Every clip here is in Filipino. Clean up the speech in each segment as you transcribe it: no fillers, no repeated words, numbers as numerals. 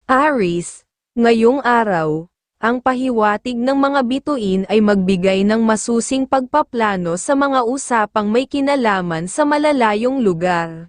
Aries, ngayong araw, ang pahiwatig ng mga bituin ay magbigay ng masusing pagpaplano sa mga usapang may kinalaman sa malalayong lugar.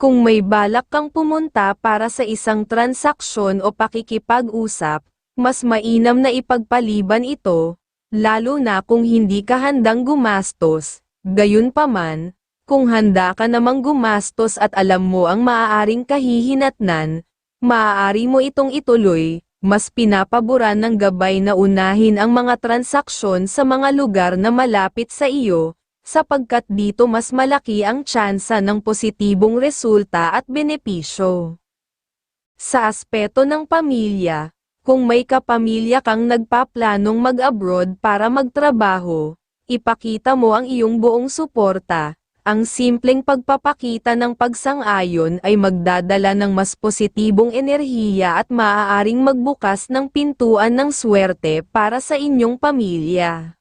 Kung may balak kang pumunta para sa isang transaksyon o pakikipag-usap, mas mainam na ipagpaliban ito, lalo na kung hindi ka handang gumastos. Gayunpaman, kung handa ka namang gumastos at alam mo ang maaaring kahihinatnan, maaari mo itong ituloy. Mas pinapaboran ng gabay na unahin ang mga transaksyon sa mga lugar na malapit sa iyo, sapagkat dito mas malaki ang tsansa ng positibong resulta at benepisyo. Sa aspeto ng pamilya, kung may kapamilya kang nagpaplanong mag-abroad para magtrabaho, ipakita mo ang iyong buong suporta. Ang simpleng pagpapakita ng pagsang-ayon ay magdadala ng mas positibong enerhiya at maaaring magbukas ng pintuan ng swerte para sa inyong pamilya.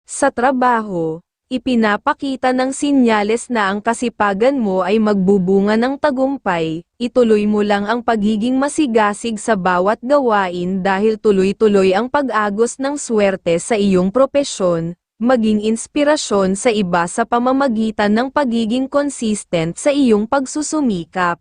Sa trabaho, ipinapakita ng sinyales na ang kasipagan mo ay magbubunga ng tagumpay. Ituloy mo lang ang pagiging masigasig sa bawat gawain dahil tuloy-tuloy ang pag-agos ng swerte sa iyong propesyon. Maging inspirasyon sa iba sa pamamagitan ng pagiging consistent sa iyong pagsusumikap.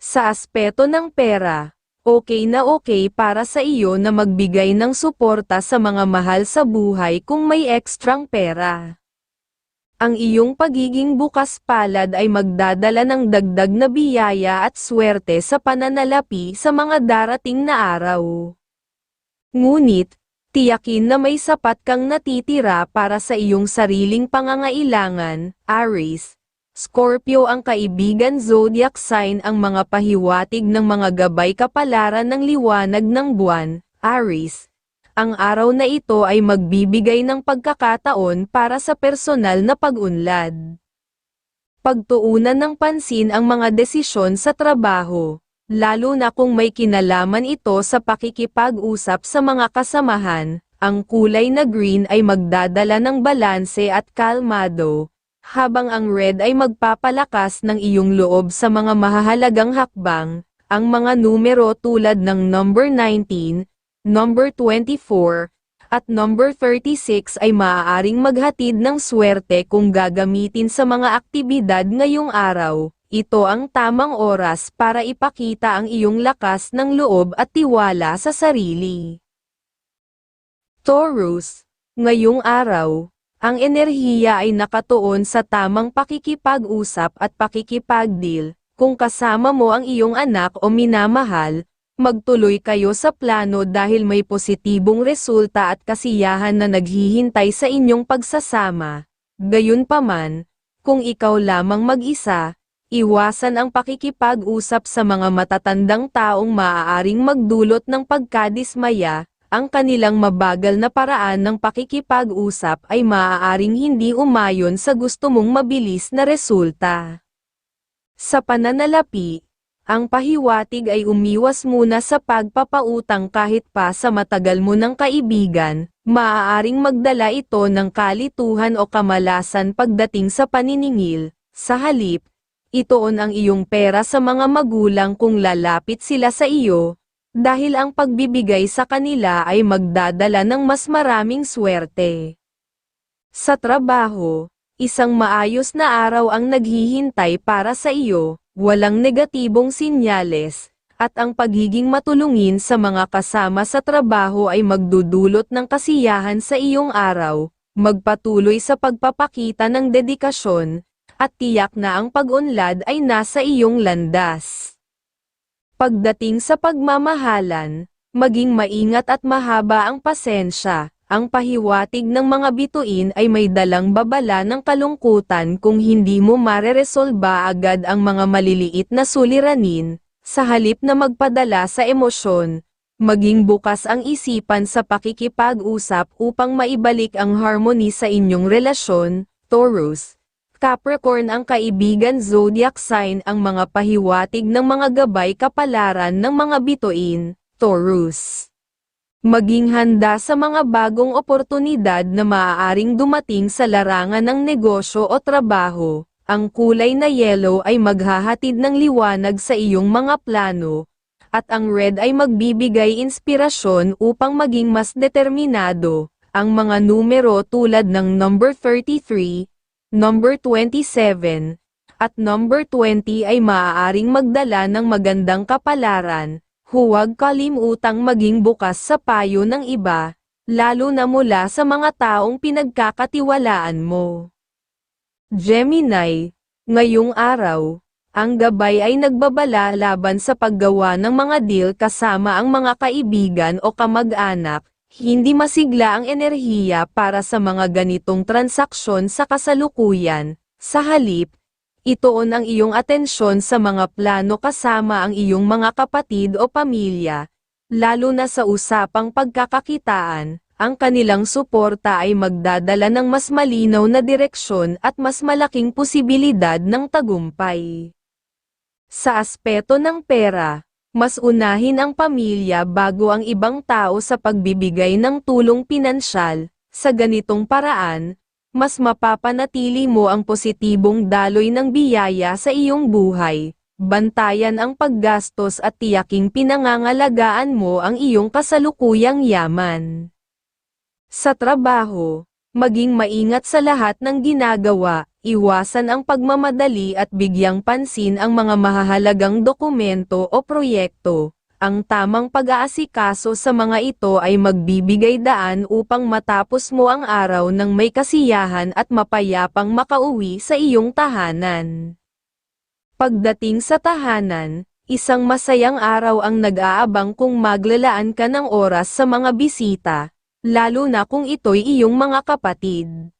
Sa aspeto ng pera, okay na okay para sa iyo na magbigay ng suporta sa mga mahal sa buhay kung may ekstrang pera. Ang iyong pagiging bukas palad ay magdadala ng dagdag na biyaya at swerte sa pananalapi sa mga darating na araw. Ngunit, tiyakin na may sapat kang natitira para sa iyong sariling pangangailangan. Aries, Scorpio ang kaibigan zodiac sign ang mga pahiwatig ng mga gabay kapalaran ng liwanag ng buwan. Aries, ang araw na ito ay magbibigay ng pagkakataon para sa personal na pag-unlad. Pagtuunan ng pansin ang mga desisyon sa trabaho, lalo na kung may kinalaman ito sa pakikipag-usap sa mga kasamahan. Ang kulay na green ay magdadala ng balanse at kalmado, habang ang red ay magpapalakas ng iyong loob sa mga mahahalagang hakbang. Ang mga numero tulad ng number 19, number 24, at number 36 ay maaaring maghatid ng swerte kung gagamitin sa mga aktibidad ngayong araw. Ito ang tamang oras para ipakita ang iyong lakas ng loob at tiwala sa sarili. Taurus, ngayong araw, ang enerhiya ay nakatuon sa tamang pakikipag-usap at pakikipag-deal. Kung kasama mo ang iyong anak o minamahal, magtuloy kayo sa plano dahil may positibong resulta at kasiyahan na naghihintay sa inyong pagsasama. Gayunpaman, kung ikaw lamang mag-isa, iwasan ang pakikipag-usap sa mga matatandang taong maaaring magdulot ng pagkadismaya. Ang kanilang mabagal na paraan ng pakikipag-usap ay maaaring hindi umayon sa gusto mong mabilis na resulta. Sa pananalapi, ang pahiwatig ay umiwas muna sa pagpapautang kahit pa sa matagal mo ng kaibigan. Maaaring magdala ito ng kalituhan o kamalasan pagdating sa paniningil. Sa halip, itoon ang iyong pera sa mga magulang kung lalapit sila sa iyo, dahil ang pagbibigay sa kanila ay magdadala ng mas maraming swerte. Sa trabaho, isang maayos na araw ang naghihintay para sa iyo, walang negatibong sinyales, at ang pagiging matulungin sa mga kasama sa trabaho ay magdudulot ng kasiyahan sa iyong araw. Magpatuloy sa pagpapakita ng dedikasyon, at tiyak na ang pag-unlad ay nasa iyong landas. Pagdating sa pagmamahalan, maging maingat at mahaba ang pasensya. Ang pahiwatig ng mga bituin ay may dalang babala ng kalungkutan kung hindi mo mareresolba agad ang mga maliliit na suliranin. Sa halip na magpadala sa emosyon, maging bukas ang isipan sa pakikipag-usap upang maibalik ang harmony sa inyong relasyon. Taurus, Capricorn ang kaibigan zodiac sign ang mga pahiwatig ng mga gabay kapalaran ng mga bituin. Taurus, Maging handa sa mga bagong oportunidad na maaaring dumating sa larangan ng negosyo o trabaho. Ang kulay na yellow ay maghahatid ng liwanag sa iyong mga plano, at ang red ay magbibigay inspirasyon upang maging mas determinado. Ang mga numero tulad ng number 33, number 27, at number 20 ay maaaring magdala ng magandang kapalaran. Huwag kalimutang maging bukas sa payo ng iba, lalo na mula sa mga taong pinagkakatiwalaan mo. Gemini, ngayong araw, ang gabay ay nagbabala laban sa paggawa ng mga deal kasama ang mga kaibigan o kamag-anak. Hindi masigla ang enerhiya para sa mga ganitong transaksyon sa kasalukuyan. Sa halip, ituon ang iyong atensyon sa mga plano kasama ang iyong mga kapatid o pamilya, lalo na sa usapang pagkakakitaan. Ang kanilang suporta ay magdadala ng mas malinaw na direksyon at mas malaking posibilidad ng tagumpay. Sa aspeto ng pera, mas unahin ang pamilya bago ang ibang tao sa pagbibigay ng tulong pinansyal. Sa ganitong paraan, mas mapapanatili mo ang positibong daloy ng biyaya sa iyong buhay, bantayan ang paggastos at tiyaking pinangangalagaan mo ang iyong kasalukuyang yaman. Sa trabaho, maging maingat sa lahat ng ginagawa, iwasan ang pagmamadali at bigyang pansin ang mga mahahalagang dokumento o proyekto. Ang tamang pag-aasikaso sa mga ito ay magbibigay daan upang matapos mo ang araw ng may kasiyahan at mapayapang makauwi sa iyong tahanan. Pagdating sa tahanan, isang masayang araw ang nag-aabang kung maglalaan ka ng oras sa mga bisita, lalo na kung ito'y iyong mga kapatid.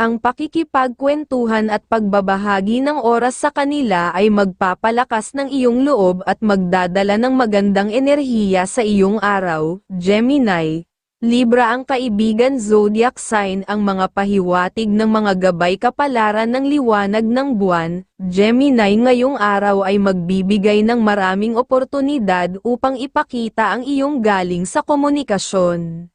Ang pakikipagkwentuhan at pagbabahagi ng oras sa kanila ay magpapalakas ng iyong loob at magdadala ng magandang enerhiya sa iyong araw. Gemini, Libra ang kaibigan zodiac sign ang mga pahiwatig ng mga gabay kapalaran ng liwanag ng buwan. Gemini ngayong araw ay magbibigay ng maraming oportunidad upang ipakita ang iyong galing sa komunikasyon.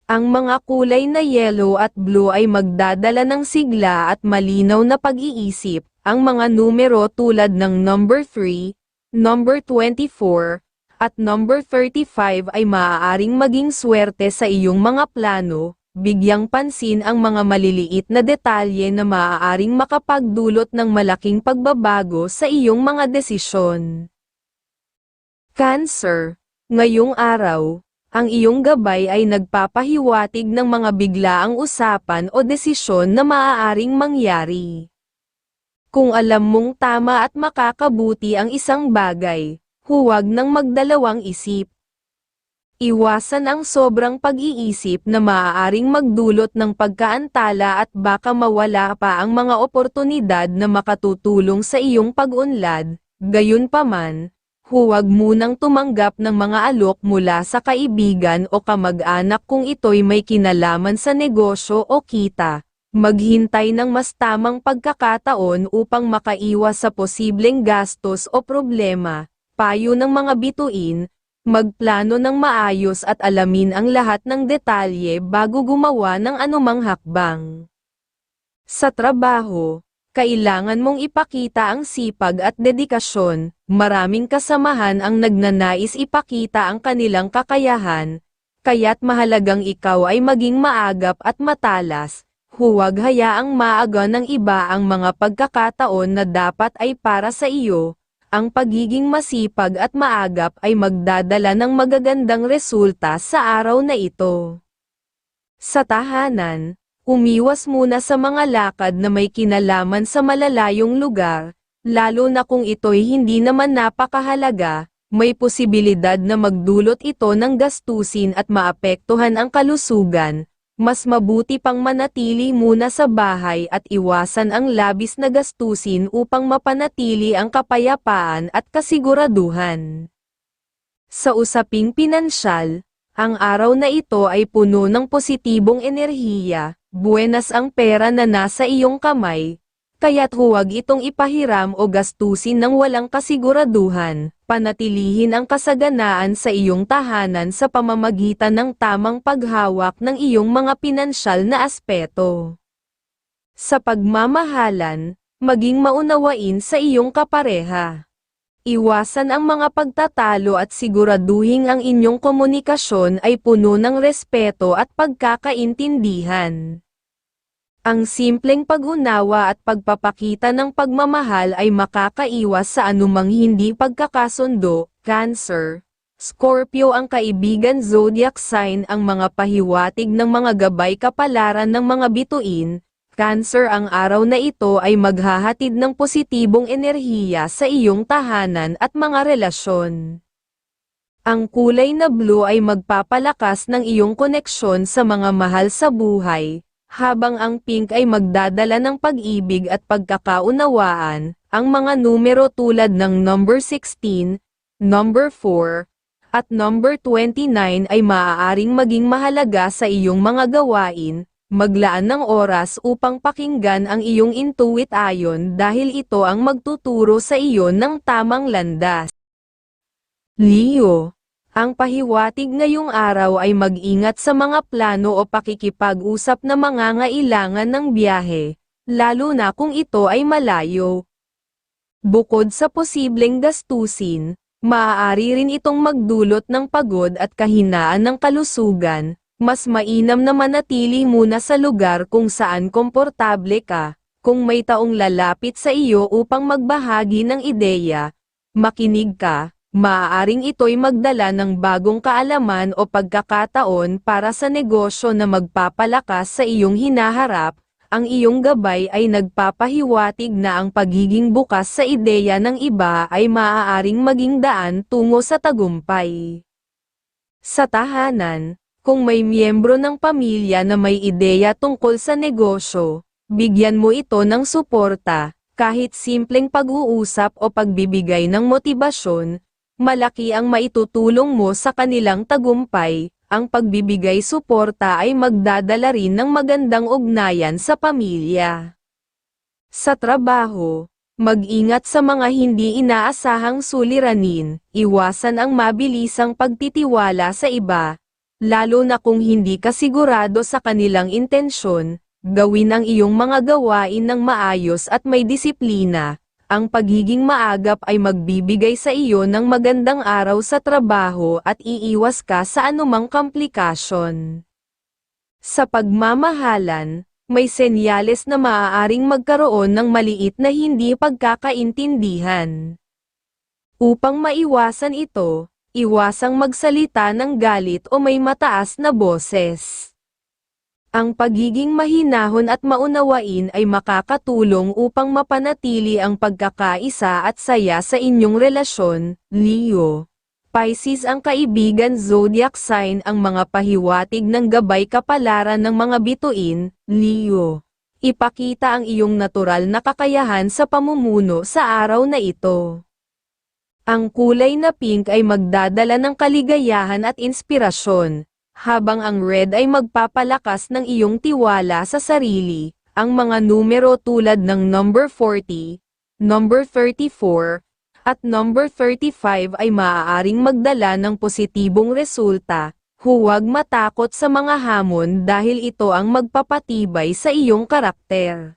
Ang mga kulay na yellow at blue ay magdadala ng sigla at malinaw na pag-iisip. Ang mga numero tulad ng number 3, number 24, at number 35 ay maaaring maging swerte sa iyong mga plano. Bigyang pansin ang mga maliliit na detalye na maaaring makapagdulot ng malaking pagbabago sa iyong mga desisyon. Cancer, ngayong araw, ang iyong gabay ay nagpapahiwatig ng mga biglaang usapan o desisyon na maaaring mangyari. Kung alam mong tama at makakabuti ang isang bagay, huwag nang magdalawang isip. Iwasan ang sobrang pag-iisip na maaaring magdulot ng pagkaantala at baka mawala pa ang mga oportunidad na makatutulong sa iyong pag-unlad. Gayunpaman, huwag munang tumanggap ng mga alok mula sa kaibigan o kamag-anak kung ito'y may kinalaman sa negosyo o kita. Maghintay ng mas tamang pagkakataon upang makaiwas sa posibleng gastos o problema. Payo ng mga bituin, magplano ng maayos at alamin ang lahat ng detalye bago gumawa ng anumang hakbang. Sa trabaho, kailangan mong ipakita ang sipag at dedikasyon. Maraming kasamahan ang nagnanais ipakita ang kanilang kakayahan, kaya't mahalagang ikaw ay maging maagap at matalas. Huwag hayaang maaga ng iba ang mga pagkakataon na dapat ay para sa iyo. Ang pagiging masipag at maagap ay magdadala ng magagandang resulta sa araw na ito. Sa tahanan, umiwas muna sa mga lakad na may kinalaman sa malalayong lugar, lalo na kung ito'y hindi naman napakahalaga. May posibilidad na magdulot ito ng gastusin at maapektuhan ang kalusugan. Mas mabuti pang manatili muna sa bahay at iwasan ang labis na gastusin upang mapanatili ang kapayapaan at kasiguraduhan. Sa usaping pinansyal, ang araw na ito ay puno ng positibong enerhiya. Buenas ang pera na nasa iyong kamay, Kaya't huwag itong ipahiram o gastusin ng walang kasiguraduhan. Panatilihin ang kasaganaan sa iyong tahanan sa pamamagitan ng tamang paghawak ng iyong mga pinansyal na aspeto. Sa pagmamahalan, maging maunawain sa iyong kapareha. Iwasan ang mga pagtatalo at siguraduhin ang inyong komunikasyon ay puno ng respeto at pagkakaintindihan. Ang simpleng pag-unawa at pagpapakita ng pagmamahal ay makakaiwas sa anumang hindi pagkakasundo. Cancer, Scorpio ang kaibigan zodiac sign ang mga pahiwatig ng mga gabay kapalaran ng mga bituin. Cancer ang araw na ito ay maghahatid ng positibong enerhiya sa iyong tahanan at mga relasyon. Ang kulay na blue ay magpapalakas ng iyong koneksyon sa mga mahal sa buhay. Habang ang pink ay magdadala ng pag-ibig at pagkakaunawaan, ang mga numero tulad ng number 16, number 4, at number 29 ay maaaring maging mahalaga sa iyong mga gawain. Maglaan ng oras upang pakinggan ang iyong intuit ayon dahil ito ang magtuturo sa iyo ng tamang landas. Leo, ang pahiwatig ngayong araw ay mag-ingat sa mga plano o pakikipag-usap na mangangailangan ng biyahe, lalo na kung ito ay malayo. Bukod sa posibleng gastusin, maaari rin itong magdulot ng pagod at kahinaan ng kalusugan. Mas mainam na manatili muna sa lugar kung saan komportable ka. Kung may taong lalapit sa iyo upang magbahagi ng ideya, makinig ka. Maaaring ito'y magdala ng bagong kaalaman o pagkakataon para sa negosyo na magpapalakas sa iyong hinaharap. Ang iyong gabay ay nagpapahiwatig na ang pagiging bukas sa ideya ng iba ay maaaring maging daan tungo sa tagumpay. Sa tahanan, kung may miyembro ng pamilya na may ideya tungkol sa negosyo, bigyan mo ito ng suporta, kahit simpleng pag-uusap o pagbibigay ng motibasyon. Malaki ang maitutulong mo sa kanilang tagumpay. Ang pagbibigay suporta ay magdadala rin ng magandang ugnayan sa pamilya. Sa trabaho, mag-ingat sa mga hindi inaasahang suliranin, iwasan ang mabilisang pagtitiwala sa iba, lalo na kung hindi ka sigurado sa kanilang intensyon. Gawin ang iyong mga gawain ng maayos at may disiplina. Ang pagiging maagap ay magbibigay sa iyo ng magandang araw sa trabaho at iiwas ka sa anumang komplikasyon. Sa pagmamahalan, may senyales na maaaring magkaroon ng maliit na hindi pagkakaintindihan. Upang maiwasan ito, iwasang magsalita ng galit o may mataas na boses. Ang pagiging mahinahon at maunawain ay makakatulong upang mapanatili ang pagkakaisa at saya sa inyong relasyon. Leo, Pisces ang kaibigan zodiac sign ang mga pahiwatig ng gabay kapalaran ng mga bituin. Leo, ipakita ang iyong natural na kakayahan sa pamumuno sa araw na ito. Ang kulay na pink ay magdadala ng kaligayahan at inspirasyon, habang ang red ay magpapalakas ng iyong tiwala sa sarili. Ang mga numero tulad ng number 40, number 34, at number 35 ay maaaring magdala ng positibong resulta. Huwag matakot sa mga hamon dahil ito ang magpapatibay sa iyong karakter.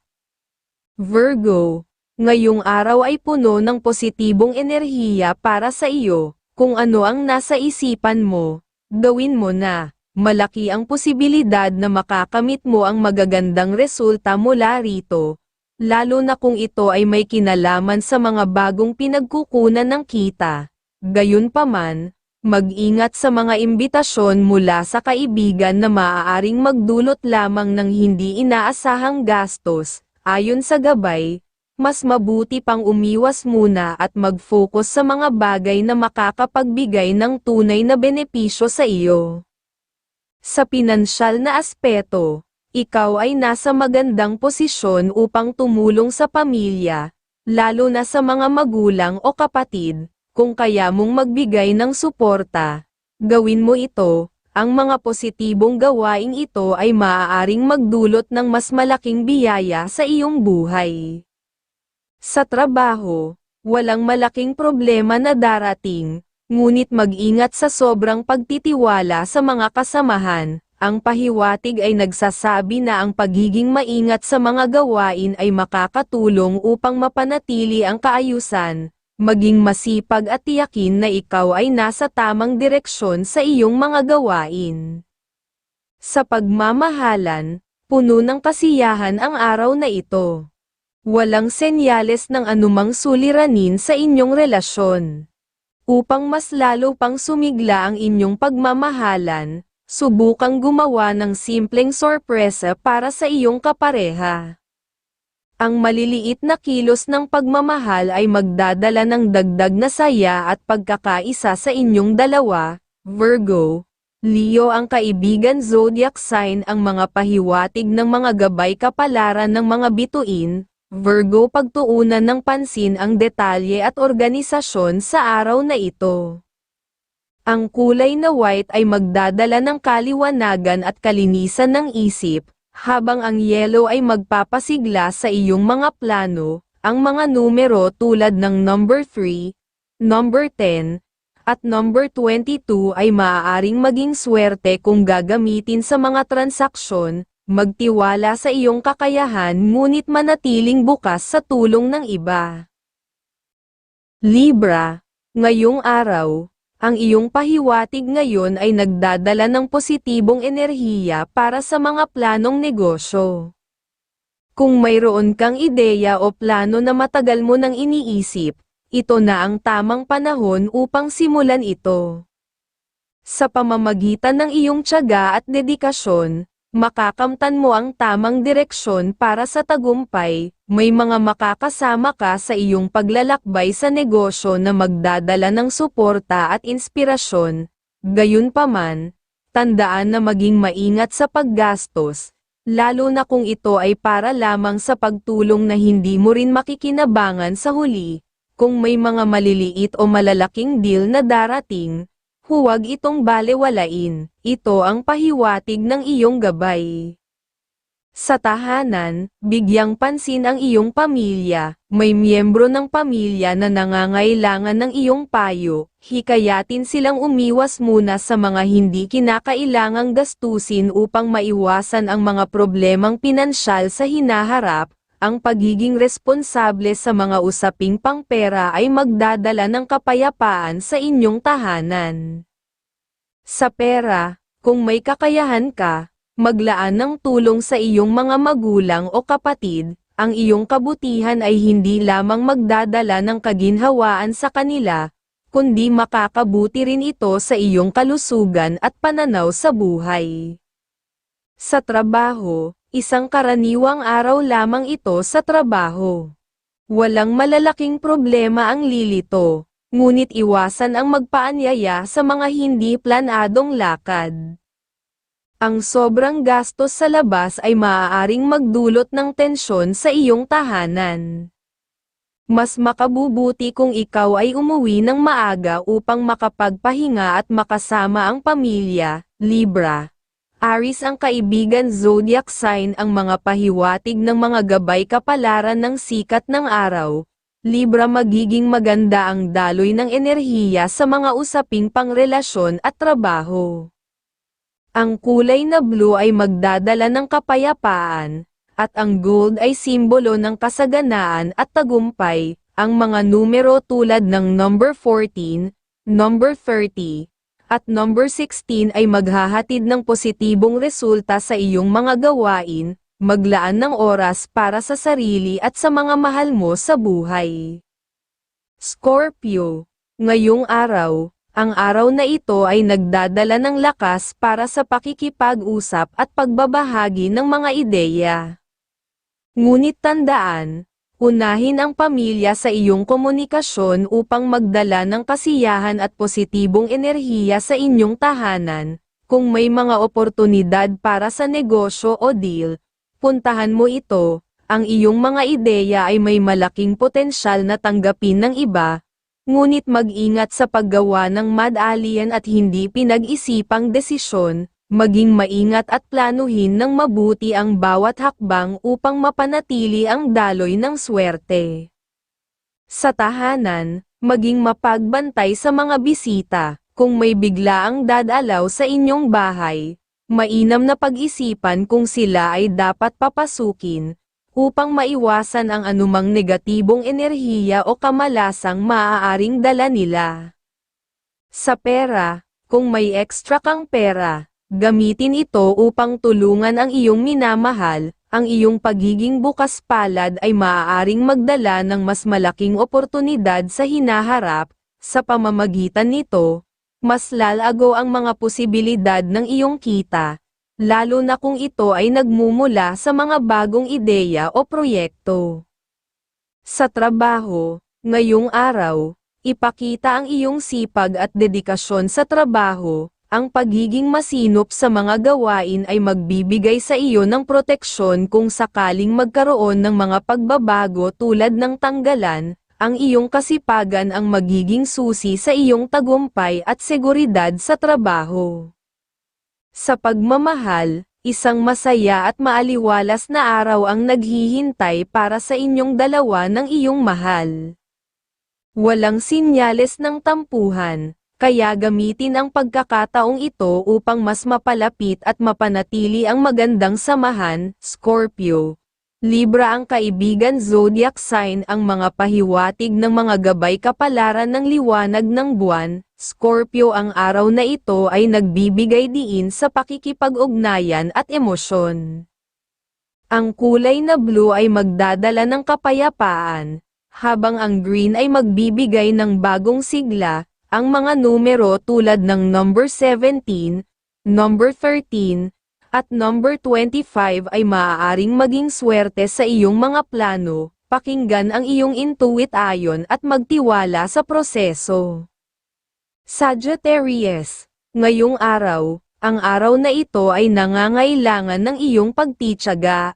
Virgo, ngayong araw ay puno ng positibong enerhiya para sa iyo. Kung ano ang nasa isipan mo, gawin mo na. Malaki ang posibilidad na makakamit mo ang magagandang resulta mula rito, lalo na kung ito ay may kinalaman sa mga bagong pinagkukunan ng kita. Gayunpaman, mag-ingat sa mga imbitasyon mula sa kaibigan na maaaring magdulot lamang ng hindi inaasahang gastos. Ayon sa gabay, mas mabuti pang umiwas muna at mag-focus sa mga bagay na makakapagbigay ng tunay na benepisyo sa iyo. Sa pinansyal na aspeto, ikaw ay nasa magandang posisyon upang tumulong sa pamilya, lalo na sa mga magulang o kapatid. Kung kaya mong magbigay ng suporta, gawin mo ito. Ang mga positibong gawaing ito ay maaaring magdulot ng mas malaking biyaya sa iyong buhay. Sa trabaho, walang malaking problema na darating, ngunit mag-ingat sa sobrang pagtitiwala sa mga kasamahan. Ang pahiwatig ay nagsasabi na ang pagiging maingat sa mga gawain ay makakatulong upang mapanatili ang kaayusan, maging masipag at tiyakin na ikaw ay nasa tamang direksyon sa iyong mga gawain. Sa pagmamahalan, puno ng kasiyahan ang araw na ito. Walang senyales ng anumang suliranin sa inyong relasyon. Upang mas lalo pang sumigla ang inyong pagmamahalan, subukang gumawa ng simpleng sorpresa para sa iyong kapareha. Ang maliliit na kilos ng pagmamahal ay magdadala ng dagdag na saya at pagkakaisa sa inyong dalawa, Virgo. Leo ang kaibigan zodiac sign. Ang mga pahiwatig ng mga gabay kapalaran ng mga bituin, Virgo. Pagtuunan ng pansin ang detalye at organisasyon sa araw na ito. Ang kulay na white ay magdadala ng kaliwanagan at kalinisan ng isip, habang ang yellow ay magpapasigla sa iyong mga plano. Ang mga numero tulad ng number 3, number 10, at number 22 ay maaaring maging swerte kung gagamitin sa mga transaksyon. Magtiwala sa iyong kakayahan ngunit manatiling bukas sa tulong ng iba. Libra, ngayong araw, ang iyong pahiwatig ngayon ay nagdadala ng positibong enerhiya para sa mga planong negosyo. Kung mayroon kang ideya o plano na matagal mo nang iniisip, ito na ang tamang panahon upang simulan ito. Sa pamamagitan ng iyong tiyaga at dedikasyon, makakamtan mo ang tamang direksyon para sa tagumpay. May mga makakasama ka sa iyong paglalakbay sa negosyo na magdadala ng suporta at inspirasyon. Gayunpaman, tandaan na maging maingat sa paggastos, lalo na kung ito ay para lamang sa pagtulong na hindi mo rin makikinabangan sa huli. Kung may mga maliliit o malalaking deal na darating, huwag itong balewalain. Ito ang pahiwatig ng iyong gabay. Sa tahanan, bigyang pansin ang iyong pamilya. May miyembro ng pamilya na nangangailangan ng iyong payo. Hikayatin silang umiwas muna sa mga hindi kinakailangang gastusin upang maiwasan ang mga problemang pinansyal sa hinaharap. Ang pagiging responsable sa mga usaping pangpera ay magdadala ng kapayapaan sa inyong tahanan. Sa pera, kung may kakayahan ka, maglaan ng tulong sa iyong mga magulang o kapatid. Ang iyong kabutihan ay hindi lamang magdadala ng kaginhawaan sa kanila, kundi makakabuti rin ito sa iyong kalusugan at pananaw sa buhay. Sa trabaho, isang karaniwang araw lamang ito sa trabaho. Walang malalaking problema ang lilito, ngunit iwasan ang magpaanyaya sa mga hindi planadong lakad. Ang sobrang gastos sa labas ay maaaring magdulot ng tensyon sa iyong tahanan. Mas makabubuti kung ikaw ay umuwi ng maaga upang makapagpahinga at makasama ang pamilya. Libra. Aries ang kaibigan zodiac sign. Ang mga pahiwatig ng mga gabay kapalaran ng sikat ng araw. Libra, magiging maganda ang daloy ng enerhiya sa mga usaping pangrelasyon at trabaho. Ang kulay na blue ay magdadala ng kapayapaan, at ang gold ay simbolo ng kasaganaan at tagumpay. Ang mga numero tulad ng number 14, number 30, at number 16 ay maghahatid ng positibong resulta sa iyong mga gawain. Maglaan ng oras para sa sarili at sa mga mahal mo sa buhay. Scorpio, ngayong araw, ang araw na ito ay nagdadala ng lakas para sa pakikipag-usap at pagbabahagi ng mga ideya. Ngunit tandaan, unahin ang pamilya sa iyong komunikasyon upang magdala ng kasiyahan at positibong enerhiya sa inyong tahanan. Kung may mga oportunidad para sa negosyo o deal, puntahan mo ito. Ang iyong mga ideya ay may malaking potensyal na tanggapin ng iba. Ngunit mag-ingat sa paggawa ng madalian at hindi pinag-isipang desisyon, maging maingat at planuhin ng mabuti ang bawat hakbang upang mapanatili ang daloy ng swerte. Sa tahanan, maging mapagbantay sa mga bisita. Kung may biglaang dadalaw sa inyong bahay, mainam na pag-isipan kung sila ay dapat papasukin, upang maiwasan ang anumang negatibong enerhiya o kamalasang maaaring dala nila. Sa pera, kung may extra kang pera, gamitin ito upang tulungan ang iyong minamahal. Ang iyong pagiging bukas palad ay maaaring magdala ng mas malaking oportunidad sa hinaharap. Sa pamamagitan nito, mas lalago ang mga posibilidad ng iyong kita, lalo na kung ito ay nagmumula sa mga bagong ideya o proyekto. Sa trabaho, ngayong araw, ipakita ang iyong sipag at dedikasyon sa trabaho. Ang pagiging masinop sa mga gawain ay magbibigay sa iyo ng proteksyon kung sakaling magkaroon ng mga pagbabago tulad ng tanggalan. Ang iyong kasipagan ang magiging susi sa iyong tagumpay at seguridad sa trabaho. Sa pagmamahal, isang masaya at maaliwalas na araw ang naghihintay para sa inyong dalawa ng iyong mahal. Walang sinyales ng tampuhan, kaya gamitin ang pagkakataong ito upang mas mapalapit at mapanatili ang magandang samahan. Scorpio. Libra ang kaibigan zodiac sign. Ang mga pahiwatig ng mga gabay kapalaran ng liwanag ng buwan. Scorpio, ang araw na ito ay nagbibigay diin sa pakikipag-ugnayan at emosyon. Ang kulay na blue ay magdadala ng kapayapaan, habang ang green ay magbibigay ng bagong sigla. Ang mga numero tulad ng number 17, number 13, at number 25 ay maaaring maging swerte sa iyong mga plano. Pakinggan ang iyong intuition at magtiwala sa proseso. Sagittarius, ngayong araw, ang araw na ito ay nangangailangan ng iyong pagtitiyaga.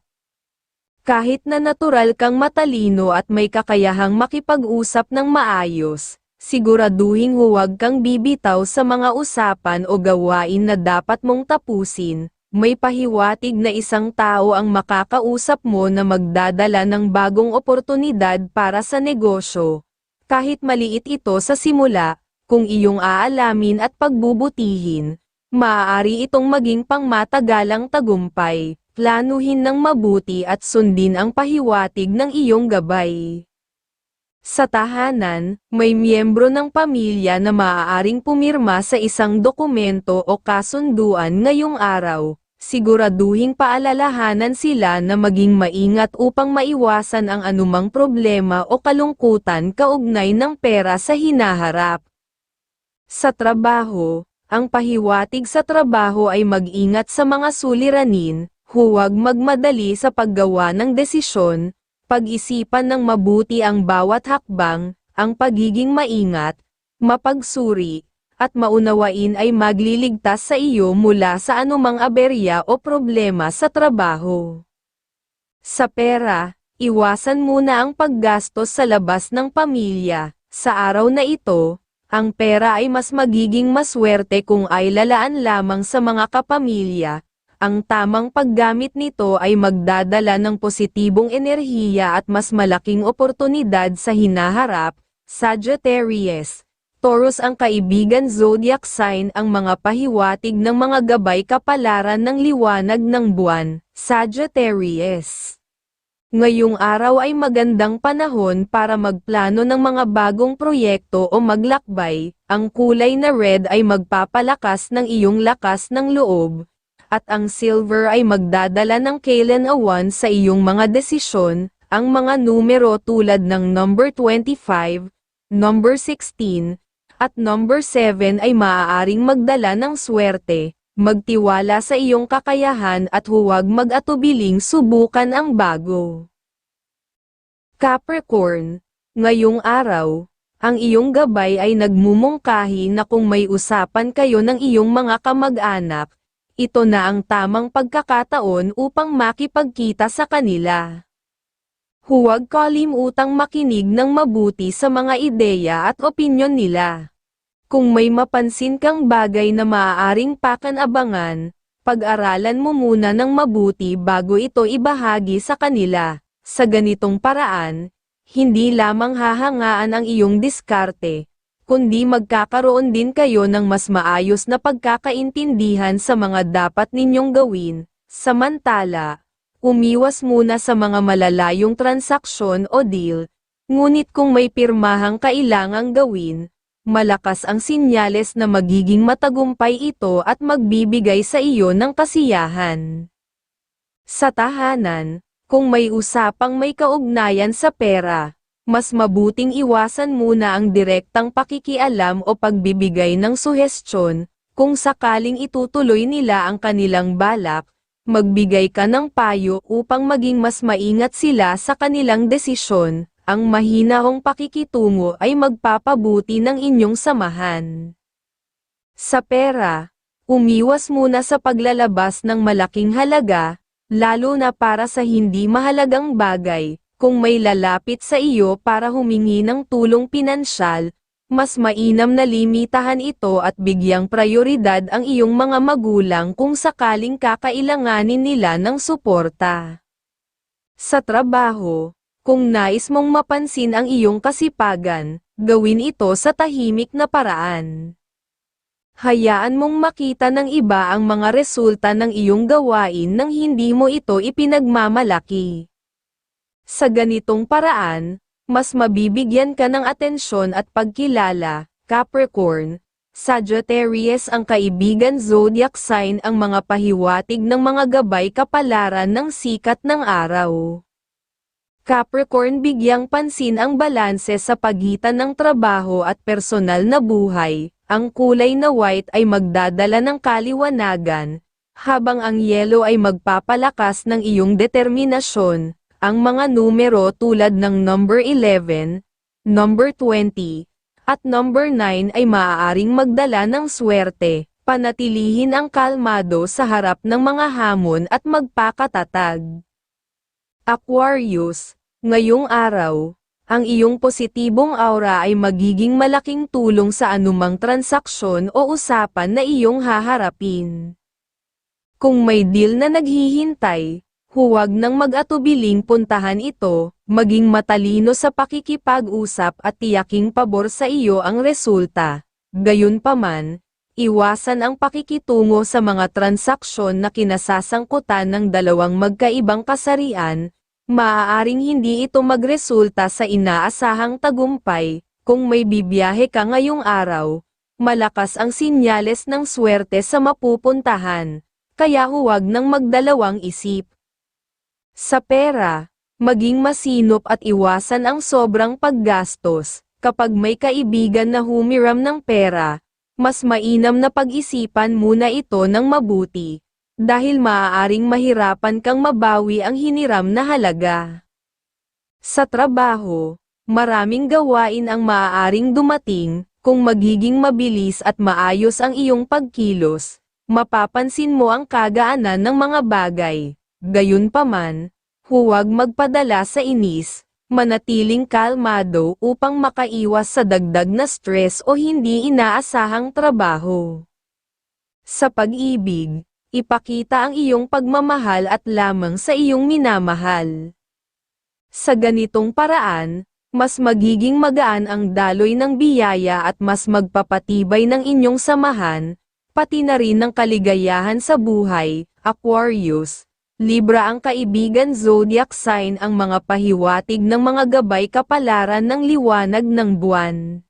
Kahit na natural kang matalino at may kakayahang makipag-usap ng maayos, siguraduhing huwag kang bibitaw sa mga usapan o gawain na dapat mong tapusin. May pahiwatig na isang tao ang makakausap mo na magdadala ng bagong oportunidad para sa negosyo. Kahit maliit ito sa simula, kung iyong aalamin at pagbubutihin, maaari itong maging pangmatagalang tagumpay. Planuhin ng mabuti at sundin ang pahiwatig ng iyong gabay. Sa tahanan, may miyembro ng pamilya na maaaring pumirma sa isang dokumento o kasunduan ngayong araw. Siguraduhing paalalahanan sila na maging maingat upang maiwasan ang anumang problema o kalungkutan kaugnay ng pera sa hinaharap. Sa trabaho, ang pahiwatig sa trabaho ay mag-ingat sa mga suliranin, huwag magmadali sa paggawa ng desisyon. Pag-isipan ng mabuti ang bawat hakbang. Ang pagiging maingat, mapagsuri, at maunawain ay magliligtas sa iyo mula sa anumang aberya o problema sa trabaho. Sa pera, iwasan muna ang paggastos sa labas ng pamilya. Sa araw na ito, ang pera ay mas magiging maswerte kung ay lalaan lamang sa mga kapamilya. Ang tamang paggamit nito ay magdadala ng positibong enerhiya at mas malaking oportunidad sa hinaharap. Sagittarius. Taurus ang kaibigan zodiac sign. Ang mga pahiwatig ng mga gabay kapalaran ng liwanag ng buwan. Sagittarius. Ngayong araw ay magandang panahon para magplano ng mga bagong proyekto o maglakbay. Ang kulay na red ay magpapalakas ng iyong lakas ng loob, at ang silver ay magdadala ng kailanman sa iyong mga desisyon. Ang mga numero tulad ng number 25, number 16, at number 7 ay maaaring magdala ng swerte. Magtiwala sa iyong kakayahan at huwag mag-atubiling subukan ang bago. Capricorn, ngayong araw, ang iyong gabay ay nagmumungkahi na kung may usapan kayo ng iyong mga kamag-anak, ito na ang tamang pagkakataon upang makipagkita sa kanila. Huwag kalimutang makinig ng mabuti sa mga ideya at opinyon nila. Kung may mapansin kang bagay na maaaring pakanabangan, pag-aralan mo muna ng mabuti bago ito ibahagi sa kanila. Sa ganitong paraan, Hindi lamang hahangaan ang iyong diskarte, kundi magkakaroon din kayo ng mas maayos na pagkakaintindihan sa mga dapat ninyong gawin. Samantala, umiwas muna sa mga malalayong transaksyon o deal, ngunit kung may pirmahang kailangang gawin, malakas ang sinyales na magiging matagumpay ito at magbibigay sa iyo ng kasiyahan. Sa tahanan, kung may usapang may kaugnayan sa pera, mas mabuting iwasan muna ang direktang pakikialam o pagbibigay ng suhestyon. Kung sakaling itutuloy nila ang kanilang balak, magbigay ka ng payo upang maging mas maingat sila sa kanilang desisyon. Ang mahinahong pakikitungo ay magpapabuti ng inyong samahan. Sa pera, umiwas muna sa paglalabas ng malaking halaga, lalo na para sa hindi mahalagang bagay. Kung may lalapit sa iyo para humingi ng tulong pinansyal, mas mainam na limitahan ito at bigyang prioridad ang iyong mga magulang kung sakaling kakailanganin nila ng suporta. Sa trabaho, kung nais mong mapansin ang iyong kasipagan, gawin ito sa tahimik na paraan. Hayaan mong makita ng iba ang mga resulta ng iyong gawain nang hindi mo ito ipinagmamalaki. Sa ganitong paraan, mas mabibigyan ka ng atensyon at pagkilala. Capricorn, Sagittarius ang kaibigan zodiac sign ang mga pahiwatig ng mga gabay kapalaran ng sikat ng araw. Capricorn, bigyang pansin ang balanse sa pagitan ng trabaho at personal na buhay. Ang kulay na white ay magdadala ng kaliwanagan, habang ang yellow ay magpapalakas ng iyong determinasyon. Ang mga numero tulad ng number 11, number 20, at number 9 ay maaaring magdala ng swerte. Panatilihin ang kalmado sa harap ng mga hamon at magpakatatag. Aquarius, ngayong araw, ang iyong positibong aura ay magiging malaking tulong sa anumang transaksyon o usapan na iyong haharapin. Kung may deal na naghihintay, huwag nang mag-atubiling puntahan ito, maging matalino sa pakikipag-usap at tiyaking pabor sa iyo ang resulta. Gayunpaman, iwasan ang pakikitungo sa mga transaksyon na kinasasangkutan ng dalawang magkaibang kasarian. Maaaring hindi ito magresulta sa inaasahang tagumpay. Kung may bibiyahe ka ngayong araw, malakas ang sinyales ng swerte sa mapupuntahan, kaya huwag nang magdalawang isip. Sa pera, maging masinop at iwasan ang sobrang paggastos. Kapag may kaibigan na humiram ng pera, mas mainam na pag-isipan muna ito ng mabuti, dahil maaaring mahirapan kang mabawi ang hiniram na halaga. Sa trabaho, maraming gawain ang maaaring dumating. Kung magiging mabilis at maayos ang iyong pagkilos, mapapansin mo ang kagaanan ng mga bagay. Gayunpaman, huwag magpadala sa inis, manatiling kalmado upang makaiwas sa dagdag na stress o hindi inaasahang trabaho. Sa pag-ibig, ipakita ang iyong pagmamahal at lamang sa iyong minamahal. Sa ganitong paraan, mas magiging magaan ang daloy ng biyaya at mas magpapatibay ng inyong samahan, pati na rin ng kaligayahan sa buhay. Aquarius, Libra ang kaibigan zodiac sign ang mga pahiwatig ng mga gabay kapalaran ng liwanag ng buwan.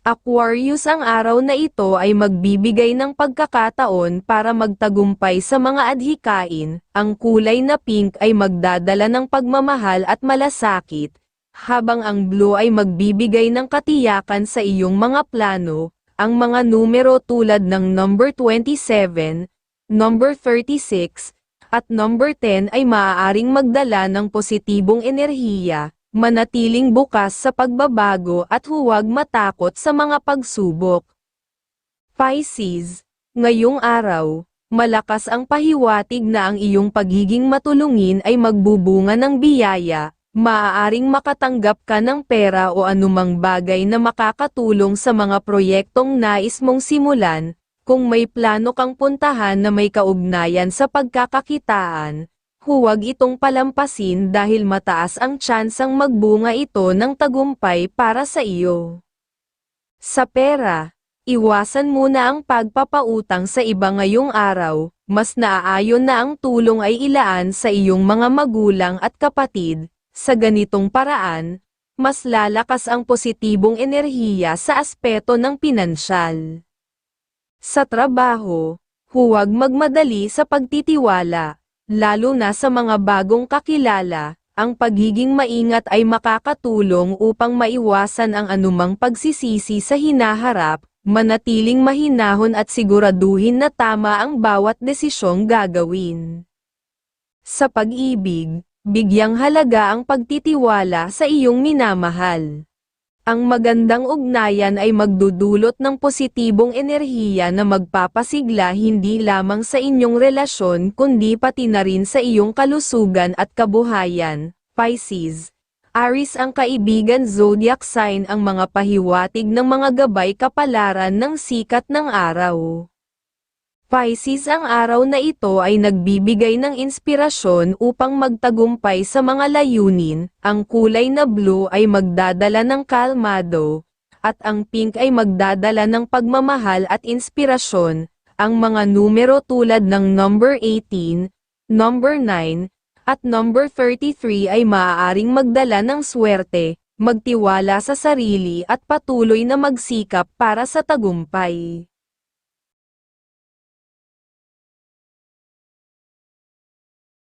Aquarius, ang araw na ito ay magbibigay ng pagkakataon para magtagumpay sa mga adhikain. Ang kulay na pink ay magdadala ng pagmamahal at malasakit, habang ang blue ay magbibigay ng katiyakan sa iyong mga plano. Ang mga numero tulad ng number 27, number 36, at number 10 ay maaaring magdala ng positibong enerhiya. Manatiling bukas sa pagbabago at huwag matakot sa mga pagsubok. Pisces, ngayong araw, malakas ang pahiwatig na ang iyong pagiging matulungin ay magbubunga ng biyaya. Maaaring makatanggap ka ng pera o anumang bagay na makakatulong sa mga proyektong nais mong simulan. Kung may plano kang puntahan na may kaugnayan sa pagkakakitaan, huwag itong palampasin dahil mataas ang tsansang magbunga ito ng tagumpay para sa iyo. Sa pera, iwasan muna ang pagpapautang sa iba ngayong araw, mas naaayon na ang tulong ay ilaan sa iyong mga magulang at kapatid, sa ganitong paraan, mas lalakas ang positibong enerhiya sa aspeto ng pinansyal. Sa trabaho, huwag magmadali sa pagtitiwala, lalo na sa mga bagong kakilala. Ang pagiging maingat ay makakatulong upang maiwasan ang anumang pagsisisi sa hinaharap, manatiling mahinahon at siguraduhin na tama ang bawat desisyong gagawin. Sa pag-ibig, bigyang halaga ang pagtitiwala sa iyong minamahal. Ang magandang ugnayan ay magdudulot ng positibong enerhiya na magpapasigla hindi lamang sa inyong relasyon kundi pati na rin sa iyong kalusugan at kabuhayan. Pisces, Aries ang kaibigan zodiac sign ang mga pahiwatig ng mga gabay kapalaran ng sikat ng araw. Pisces ang araw na ito ay nagbibigay ng inspirasyon upang magtagumpay sa mga layunin, ang kulay na blue ay magdadala ng kalmado, at ang pink ay magdadala ng pagmamahal at inspirasyon, ang mga numero tulad ng number 18, number 9, at number 33 ay maaaring magdala ng swerte, magtiwala sa sarili at patuloy na magsikap para sa tagumpay.